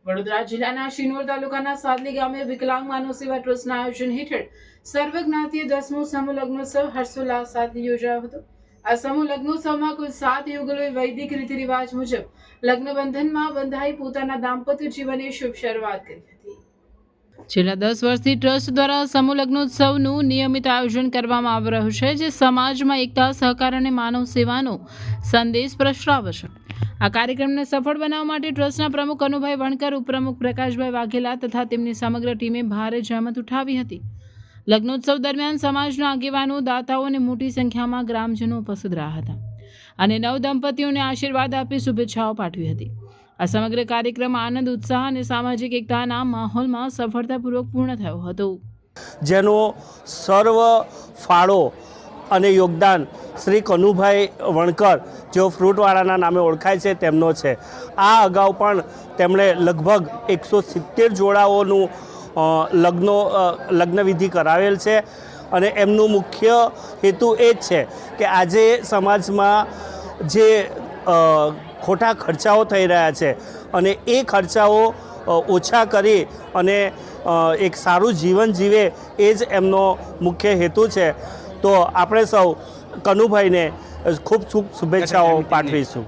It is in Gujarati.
વડોદરા જિલ્લાના શિનોર તાલુકાના સાદલી ગામે વિકલાંગ માનવ સેવા ટ્રસ્ટના આયોજન હેઠળ સર્વજ્ઞાતીય 10મો સમૂહ લગ્નોત્સવ હર્ષોલ્લાસ સાથે યોજાયો હતો। આ સમૂહ લગ્નોત્સવમાં કુલ 7 યુગલોએ વૈદિક રીતિ રિવાજ મુજબ લગ્ન બંધનમાં બંધાઈ પોતાના દાંપત્ય જીવનની શુભ શરૂઆત કરી હતી। છેલ્લા 10 વર્ષથી ટ્રસ્ટ દ્વારા સમૂહ લગ્નોત્સવનું નિયમિત આયોજન કરવામાં આવી રહ્યું છે, જે સમાજમાં એકતા, સહકાર અને માનવ સેવાનો સંદેશ પ્રસરાવે છે। આ કાર્યક્રમને સફળ બનાવવા માટે ટ્રસ્ટના પ્રમુખ કનુભાઈ વણકર, ઉપપ્રમુખ પ્રકાશભાઈ વાઘેલા તથા તેમની સમગ્ર ટીમે ભારે જહેમત ઉઠાવી હતી। લગ્નોત્સવ દરમિયાન સમાજના આગેવાનો, દાતાઓ અને મોટી સંખ્યામાં ગ્રામજનો ઉપસ્થિત રહ્યા હતા અને નવ દંપતીઓને આશીર્વાદ આપી શુભેચ્છાઓ પાઠવી હતી। આ સમગ્ર કાર્યક્રમ આનંદ, ઉત્સાહ અને સામાજિક એકતાના માહોલમાં સફળતાપૂર્વક પૂર્ણ થયો હતો, જેનો સર્વ ફાળો અને યોગદાન શ્રી કનુભાઈ વણકર, જેઓ ફ્રૂટવાળાના નામે ઓળખાય છે, તેમનો છે। આ અગાઉ પણ તેમણે લગભગ 170 જોડાઓનું લગ્નવિધિ કરાવેલ છે અને એમનું મુખ્ય હેતુ એ જ છે કે આજે સમાજમાં જે ખોટા ખર્ચાઓ થઈ રહ્યા છે અને એ ખર્ચાઓ ઓછા કરી અને એક સારું જીવન જીવે એ જ એમનો મુખ્ય હેતુ છે। તો આપણે સૌ કનુભાઈને ખૂબ શુભેચ્છાઓ પાઠવીશું।